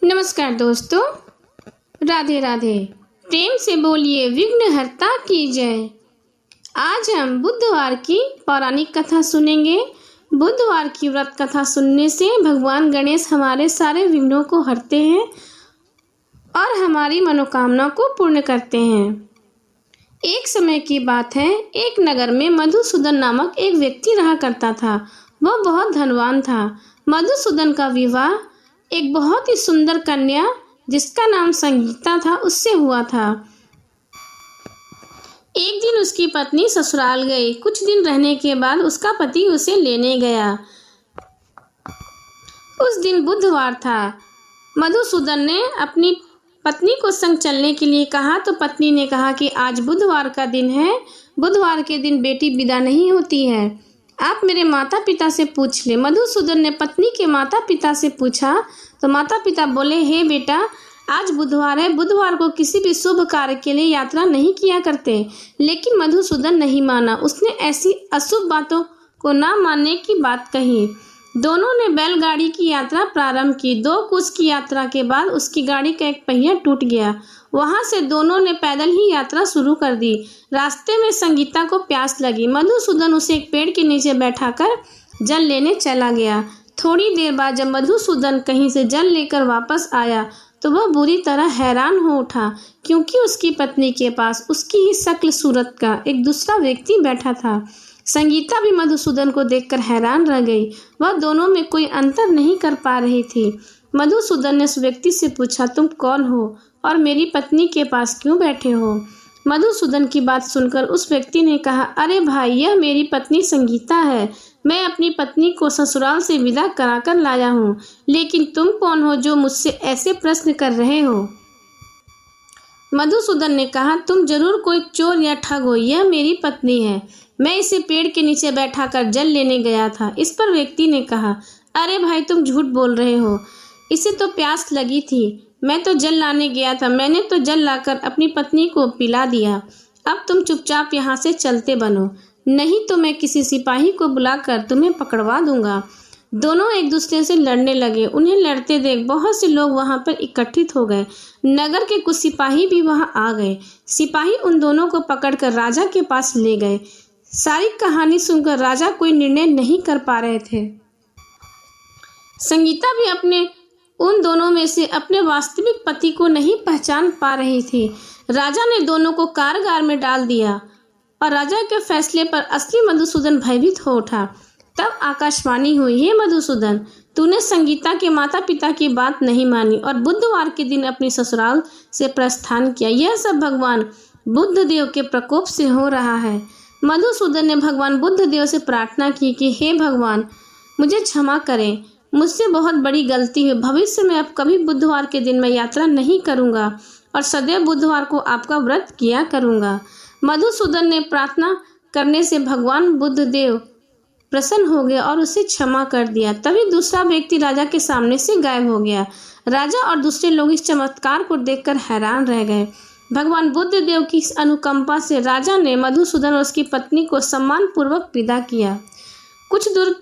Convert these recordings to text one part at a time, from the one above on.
नमस्कार दोस्तों, राधे राधे। प्रेम से बोलिए विघ्नहर्ता की जय। आज हम बुधवार की पौराणिक कथा सुनेंगे। बुधवार की व्रत कथा सुनने से भगवान गणेश हमारे सारे विघ्नों को हरते हैं और हमारी मनोकामना को पूर्ण करते हैं। एक समय की बात है, एक नगर में मधुसूदन नामक एक व्यक्ति रहा करता था। वह बहुत धनवान था। मधुसूदन का विवाह एक बहुत ही सुंदर कन्या जिसका नाम संगीता था उससे हुआ था। एक दिन उसकी पत्नी ससुराल गई। कुछ दिन रहने के बाद उसका पति उसे लेने गया। उस दिन बुधवार था। मधुसूदन ने अपनी पत्नी को संग चलने के लिए कहा तो पत्नी ने कहा कि आज बुधवार का दिन है, बुधवार के दिन बेटी विदा नहीं होती है, आप मेरे माता पिता से पूछ ले। मधुसूदन ने पत्नी के माता पिता से पूछा तो माता पिता बोले, हे बेटा, आज बुधवार है, बुधवार को किसी भी शुभ कार्य के लिए यात्रा नहीं किया करते। लेकिन मधुसूदन नहीं माना। उसने ऐसी अशुभ बातों को ना मानने की बात कही। दोनों ने बैलगाड़ी की यात्रा प्रारंभ की। 2 कोस की यात्रा के बाद उसकी गाड़ी का एक पहिया टूट गया। वहां से दोनों ने पैदल ही यात्रा शुरू कर दी। रास्ते में संगीता को प्यास लगी। मधुसूदन उसे एक पेड़ के नीचे बैठाकर जल लेने चला गया। थोड़ी देर बाद जब मधुसूदन कहीं से जल लेकर वापस आया तो वह बुरी तरह हैरान हो उठा, क्योंकि उसकी पत्नी के पास उसकी ही शक्ल सूरत का एक दूसरा व्यक्ति बैठा था। संगीता भी मधुसूदन को देखकर हैरान रह गई। वह दोनों में कोई अंतर नहीं कर पा रही थी। मधुसूदन ने उस व्यक्ति से पूछा, तुम कौन हो और मेरी पत्नी के पास क्यों बैठे हो? मधुसूदन की बात सुनकर उस व्यक्ति ने कहा, अरे भाई, यह मेरी पत्नी संगीता है। मैं अपनी पत्नी को ससुराल से विदा कराकर लाया हूँ। लेकिन तुम कौन हो जो मुझसे ऐसे प्रश्न कर रहे हो? मधुसूदन ने कहा, तुम जरूर कोई चोर या ठग हो। यह मेरी पत्नी है। मैं इसे पेड़ के नीचे बैठाकर जल लेने गया था। इस पर व्यक्ति ने कहा, अरे भाई, तुम झूठ बोल रहे हो। इसे तो प्यास लगी थी। मैं तो जल लाने गया था। मैंने तो जल लाकर अपनी पत्नी को पिला दिया। अब तुम चुपचाप यहाँ से चलते बनो, नहीं तो मैं किसी सिपाही को बुलाकर तुम्हें पकड़वा दूंगा। दोनों एक दूसरे से लड़ने लगे। उन्हें लड़ते देख बहुत से लोग वहां पर इकट्ठित हो गए। नगर के कुछ सिपाही भी वहां आ गए। सिपाही उन दोनों को पकड़कर राजा के पास ले गए। सारी कहानी सुनकर राजा कोई निर्णय नहीं कर पा रहे थे। संगीता भी अपने उन दोनों में से अपने वास्तविक पति को नहीं पहचान पा रही थी। राजा ने दोनों को कारागार में डाल दिया और राजा के फैसले पर असली मधुसूदन भयभीत हो उठा। तब आकाशवाणी हुई, हे मधुसूदन, तूने संगीता के माता पिता की बात नहीं मानी और बुधवार के दिन अपनी ससुराल से प्रस्थान किया। यह सब भगवान बुद्ध देव के प्रकोप से हो रहा है। मधुसूदन ने भगवान बुद्ध देव से प्रार्थना की कि हे भगवान, मुझे क्षमा करें, मुझसे बहुत बड़ी गलती हुई। भविष्य में अब कभी बुधवार के दिन मैं यात्रा नहीं करूंगा और सदैव बुधवार को आपका व्रत किया करूंगा। मधुसूदन ने प्रार्थना करने से भगवान बुद्ध देव प्रसन्न हो गए और उसे क्षमा कर दिया। तभी दूसरा व्यक्ति राजा के सामने से गायब हो गया। राजा और दूसरे लोग इस चमत्कार को देखकर हैरान रह गए। भगवान बुद्ध देव की इस अनुकंपा से राजा ने मधुसूदन और उसकी पत्नी को सम्मान पूर्वक विदा किया। कुछ दूर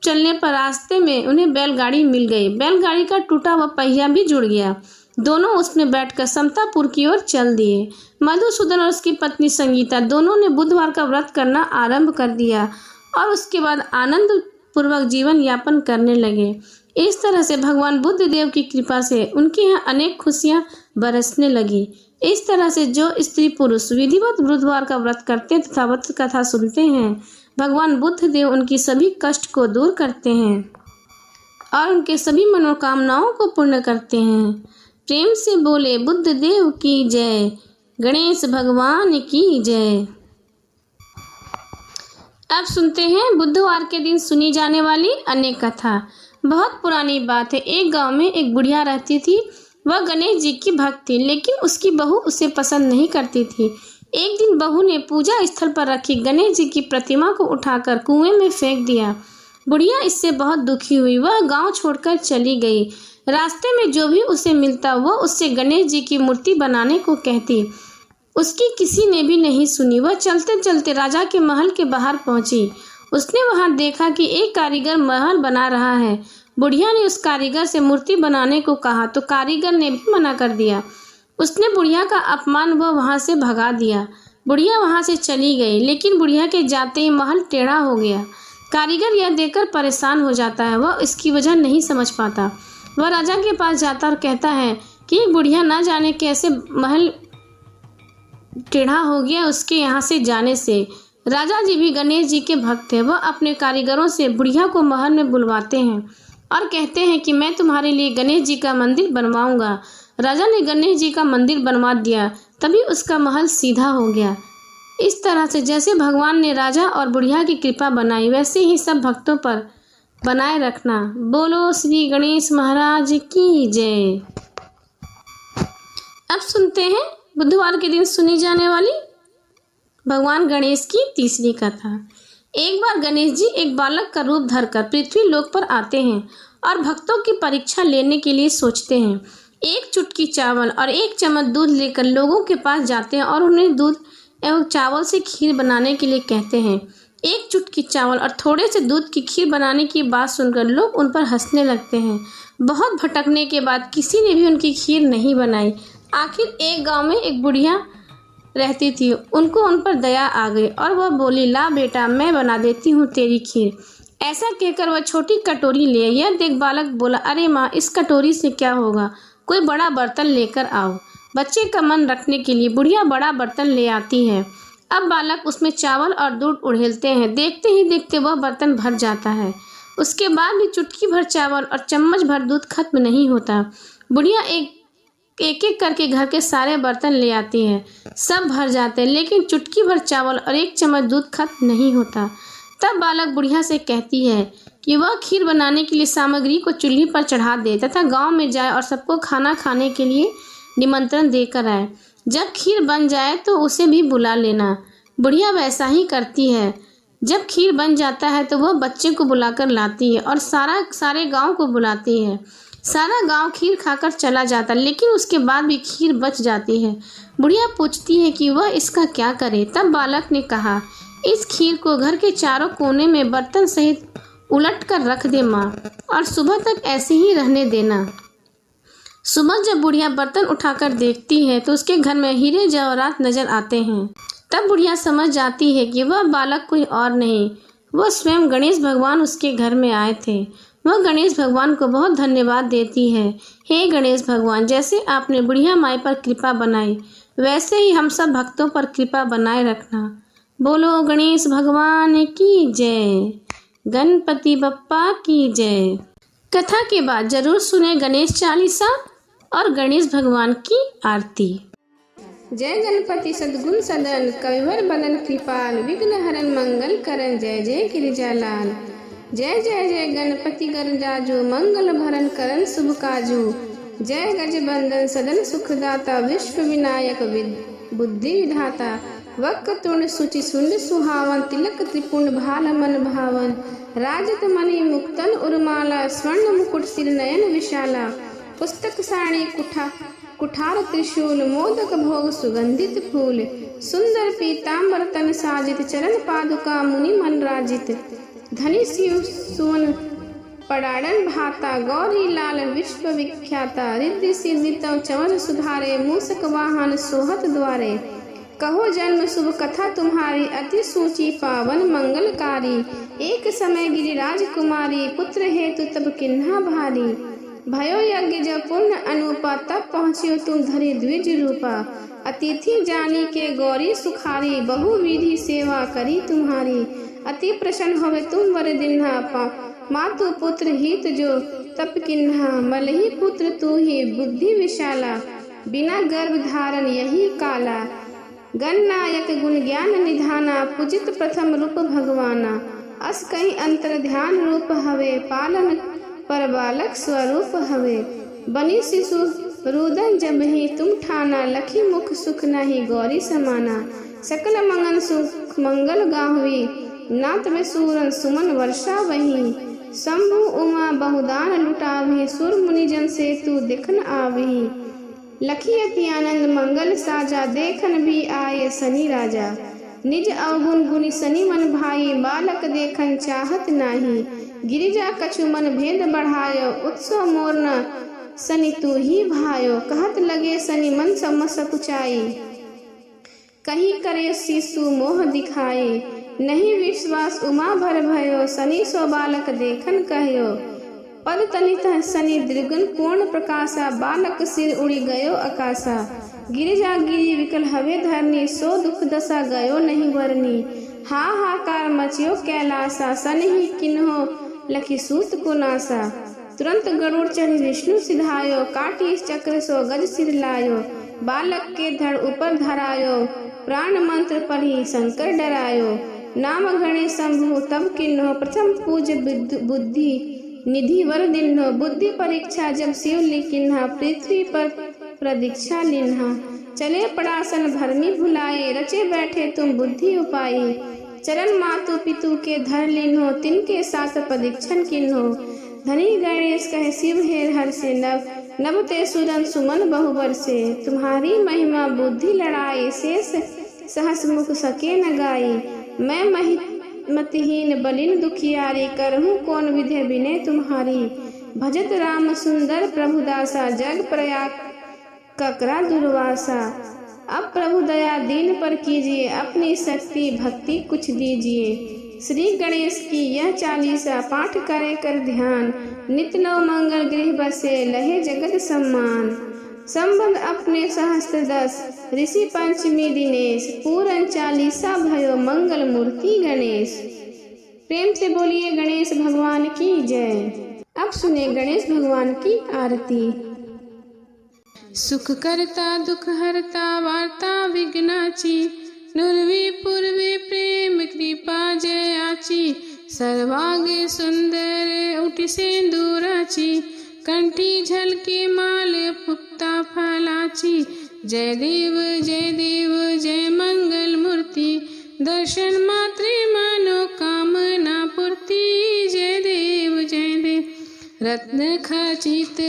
चलने पर रास्ते में उन्हें बैलगाड़ी मिल गई। बैलगाड़ी का टूटा हुआ पहिया भी जुड़ गया। दोनों उसमें बैठकर समतापुर की ओर चल दिए। मधुसूदन और उसकी पत्नी संगीता दोनों ने बुधवार का व्रत करना आरंभ कर दिया और उसके बाद आनंद पूर्वक जीवन यापन करने लगे। इस तरह से भगवान बुद्ध देव की कृपा से उनके यहाँ अनेक खुशियां बरसने लगी। इस तरह से जो स्त्री पुरुष विधिवत बुधवार का व्रत करते तथा व्रत कथा सुनते हैं, भगवान बुद्ध देव उनकी सभी कष्ट को दूर करते हैं और उनके सभी मनोकामनाओं को पूर्ण करते हैं। प्रेम से बोले बुद्ध देव की जय, गणेश भगवान की जय। अब सुनते हैं बुधवार के दिन सुनी जाने वाली अन्य कथा। बहुत पुरानी बात है। एक गांव में एक बुढ़िया रहती थी। वह गणेश जी की भक्त थी, लेकिन उसकी बहू उसे पसंद नहीं करती थी। एक दिन बहू ने पूजा स्थल पर रखी गणेश जी की प्रतिमा को उठाकर कुएं में फेंक दिया। बुढ़िया इससे बहुत दुखी हुई। वह गांव छोड़कर चली गई। रास्ते में जो भी उसे मिलता वह उससे गणेश जी की मूर्ति बनाने को कहती। उसकी किसी ने भी नहीं सुनी। वह चलते चलते राजा के महल के बाहर पहुंची। उसने वहां देखा कि एक कारीगर महल बना रहा है। बुढ़िया ने उस कारीगर से मूर्ति बनाने को कहा तो कारीगर ने भी मना कर दिया। उसने बुढ़िया का अपमान व वहां से भगा दिया। बुढ़िया वहां से चली गई, लेकिन बुढ़िया के जाते ही महल टेढ़ा हो गया। कारीगर यह देखकर परेशान हो जाता है, वह इसकी वजह नहीं समझ पाता। वह राजा के पास जाता और कहता है कि बुढ़िया ना जाने कैसे महल टेढ़ा हो गया उसके यहाँ से जाने से। राजा जी भी गणेश जी के भक्त हैं। वह अपने कारीगरों से बुढ़िया को महल में बुलवाते हैं और कहते हैं कि मैं तुम्हारे लिए गणेश जी का मंदिर बनवाऊंगा। राजा ने गणेश जी का मंदिर बनवा दिया, तभी उसका महल सीधा हो गया। इस तरह से जैसे भगवान ने राजा और बुढ़िया की कृपा बनाई, वैसे ही सब भक्तों पर बनाए रखना। बोलो श्री गणेश महाराज की जय। अब सुनते हैं बुधवार के दिन सुनी जाने वाली भगवान गणेश की तीसरी कथा। एक बार गणेश जी एक बालक का रूप धरकर पृथ्वी लोक पर आते हैं और भक्तों की परीक्षा लेने के लिए सोचते हैं। एक चुटकी चावल और एक चम्मच दूध लेकर लोगों के पास जाते हैं और उन्हें दूध एवं चावल से खीर बनाने के लिए कहते हैं। एक चुटकी चावल और थोड़े से दूध की खीर बनाने की बात सुनकर लोग उन पर हंसने लगते हैं। बहुत भटकने के बाद किसी ने भी उनकी खीर नहीं बनाई। आखिर एक गांव में एक बुढ़िया रहती थी। उनको उन पर दया आ गई और वह बोली, ला बेटा, मैं बना देती हूँ तेरी खीर। ऐसा कहकर वह छोटी कटोरी ले। यह देख बालक बोला, अरे माँ, इस कटोरी से क्या होगा, कोई बड़ा बर्तन लेकर आओ। बच्चे का मन रखने के लिए बुढ़िया बड़ा बर्तन ले आती है। अब बालक उसमें चावल और दूध उड़ेलते हैं। देखते ही देखते वह बर्तन भर जाता है। उसके बाद भी चुटकी भर चावल और चम्मच भर दूध खत्म नहीं होता। बुढ़िया एक एक करके घर के सारे बर्तन ले आती है। सब भर जाते हैं, लेकिन चुटकी भर चावल और एक चम्मच दूध खत्म नहीं होता। तब बालक बुढ़िया से कहती है कि वह खीर बनाने के लिए सामग्री को चूल्हे पर चढ़ा दे तथा गांव में जाए और सबको खाना खाने के लिए निमंत्रण देकर आए। जब खीर बन जाए तो उसे भी बुला लेना। बुढ़िया वैसा ही करती है। जब खीर बन जाता है तो वह बच्चे को बुलाकर लाती है और सारे गांव को बुलाती है। सारा गांव खीर खाकर चला जाता, लेकिन उसके बाद भी खीर बच जाती है। बुढ़िया पूछती है कि वह इसका क्या करे। तब बालक ने कहा, इस खीर को घर के चारों कोने में बर्तन सहित उलट कर रख दे माँ, और सुबह तक ऐसे ही रहने देना। सुबह जब बुढ़िया बर्तन उठाकर देखती है तो उसके घर में हीरे जवाहरात नजर आते हैं। तब बुढ़िया समझ जाती है कि वह बालक कोई और नहीं, वह स्वयं गणेश भगवान उसके घर में आए थे। वह गणेश भगवान को बहुत धन्यवाद देती है। हे गणेश भगवान, जैसे आपने बुढ़िया माई पर कृपा बनाई, वैसे ही हम सब भक्तों पर कृपा बनाए रखना। बोलो गणेश भगवान की जय। गणपति बप्पा की जय। कथा के बाद जरूर सुने गणेश चालीसा और गणेश भगवान की आरती। जय गणपति सद्गुण सदन, कविवर बदन कृपाल, विघ्न हरन मंगल करन, जय जय गिरिजालाल। जय जय जय गणपति गणराजू, मंगल भरन करन शुभ काजू। जय गज बंदन सदन सुखदाता, विश्व विनायक बुद्धि विधाता। वक्रतुंड सुचि सुंड सुहावन, तिलक त्रिपुंड भाल मन भावन। राजत मणि मुक्तन उर्माला, स्वर्ण मुकुट सिर नयन विशाला। पुस्तक साणी कुठार त्रिशूल, मोदक भोग सुगंधित फूल। सुंदर पीताम्बर तन साजित, चरण पादुका मुनि मन राजित। धनी शिव सुवन पड़ाड़न भाता, गौरी लाल विश्व विख्याता। रिद्धि सिद्धि तव चंवर सुधारे, मूसक वाहन सोहत द्वारे। कहो जन्म शुभ कथा तुम्हारी, अति सूची पावन मंगलकारी। एक समय गिरिराज कुमारी, पुत्र हेतु तब किन्हा भारी। भयो यज्ञ जब पूर्ण अनुपा, तब पहुँचियो तुम धरी द्विज रूपा। अतिथि जानी के गौरी सुखारी, बहु विधि सेवा करी तुम्हारी। अति प्रसन्न होवे तुम वर दिन्हा, मातु पुत्र हित जो तप किन्हा। मलही पुत्र तू ही बुद्धि विशाला, बिना गर्भ धारण यही काला। गणनायक गुण ज्ञान निधाना, पूजित प्रथम रूप भगवाना। अस कहीं अंतर ध्यान रूप हवे, पालन पर बालक स्वरूप हवे। बनी शिशु रुदन जब ही तुम ठाना, लखी मुख सुख नहीं गौरी समाना। सकल मंगल सुख मंगल गाहवी, नाथ में सूरन सुमन वर्षा वही। शंभु उमा बहुदान लुटावी, सुर मुनिजन से तू देखन आवी। लखी अति आनंद मंगल साजा, देखन भी आए शनि राजा। निज अवगुण गुनी सनी मन भाई, बालक देखन चाहत नाही। गिरिजा कछु मन भेद बढ़ायो, उत्सव मोर न सनी तू ही भायो। कहत लगे सनी मन समस कुचाई, कहीं करे शिशु मोह दिखाए। नहीं विश्वास उमा भर भयो, सनी सो बालक देखन कहो। पद तनित सनी द्विगुण पूर्ण प्रकाशा, बालक सिर उड़ी गयो आकाशा। गिरिजा गिरी विकल हवे धरनी, सो दुख दशा गयो नहीं वरनी। हाहाकार मचियो कैलासा, सन ही किन्हो लखी सूत को नासा। तुरंत गरुड़ चढ़ी विष्णु सिधायो, काटी चक्र सो गज सिर लायो। बालक के धड़ ऊपर धरायो, प्राण मंत्र पढ़ी शंकर डरायो। नाम गणेश शंभु तब किन्हो, प्रथम पूज बुद्धि निधि वर दिन्हो। बुद्धि परीक्षा जब शिव लिखिन्हा, पृथ्वी पर प्रदीक्षा लिन्हा। चले पड़ासन भरमी भुलाए, रचे बैठे तुम बुद्धि उपाई। चरण मातु पितु के धर लिन्हो, तिनके साथ परीक्षण किन्हो। धनी गणेश कहे शिव हेर हर से, नभ ते सुरन सुमन बहुबर से। तुम्हारी महिमा बुद्धि लड़ाई, शेष सहस मुख सके न गाई। मैं मतिहीन बलिन दुखियारी, करहूँ कौन विधि विनय तुम्हारी। भजत राम सुंदर प्रभुदासा, जग प्रयाग ककरा दुर्वासा। अब प्रभु दया दीन पर कीजिए, अपनी शक्ति भक्ति कुछ दीजिए। श्री गणेश की यह चालीसा, पाठ करे कर ध्यान। नित नव मंगल गृह बसे, लहे जगत सम्मान। संबंध अपने सहस्त्र दस, ऋषि पंचमी दिनेश। पूरन चालीसा भयो, मंगल मूर्ति गणेश। प्रेम से बोलिए गणेश भगवान की जय। अब सुने गणेश भगवान की आरती। सुख करता दुख हरता, वार्ता विघ्नाची। नुरवी पूर्वी प्रेम कृपा जयाची। सर्वांगे सुंदर उठी सिंदूराची, कंठी झलके माल पुक्ता फलाची। जय देव जय मंगल मूर्ति, दर्शन मात्रे मनोकामना पूर्ति। जय देव रत्न खचित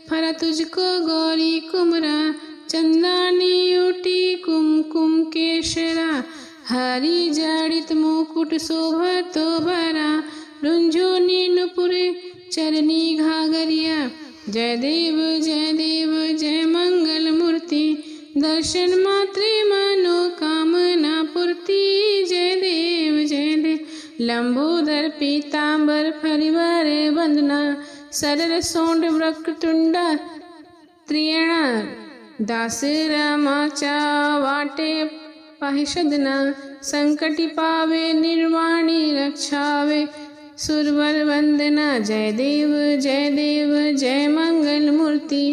फर तुझको गौरी कुमरा। चंदानी उटी कुमकुम केशरा, हरी जड़ित मुकुट शोभा तो भरा। रुंझुनी नुपुर चरनी घाघरिया। जय देव जय मंगल मूर्ति, दर्शन मात्रे मनोकामना पूर्ति। जय देव लंबोदर पीतांबर फरिवार वंदना। सरर सोंड वक्रतुंडा त्रियणा। दास रामाचा वाटे पाहिषदना। संकटि पावे निर्वाणी रक्षावे, सुरवर वंदना। जय देव जय मंगल मूर्ति,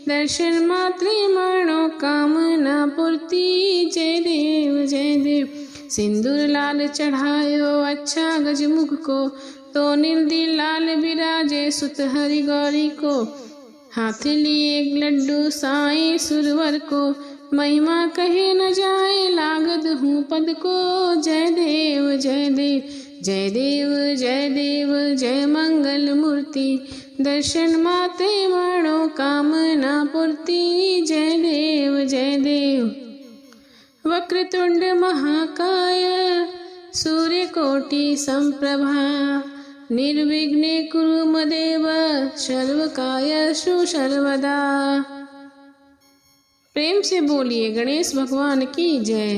दर्शन मात्रे मनोकामना पूर्ति। जय देव सिंदूर लाल चढ़ायो अच्छा गजमुख को। तो निर्दिल लाल विराजे सुत हरि गौरी को। हाथ लिए एक लड्डू साई सुरवर को। महिमा कहे न जाए लागद हूँ पद को। जय देव जय मंगल मूर्ति, दर्शन माते मनोकामना पूर्ति। जय देव वक्रतुंड महाकाय, सूर्यकोटि संप्रभा। निर्विघ्ने कुरु मदेव, सर्वकाय सर्वदा। प्रेम से बोलिए गणेश भगवान की जय।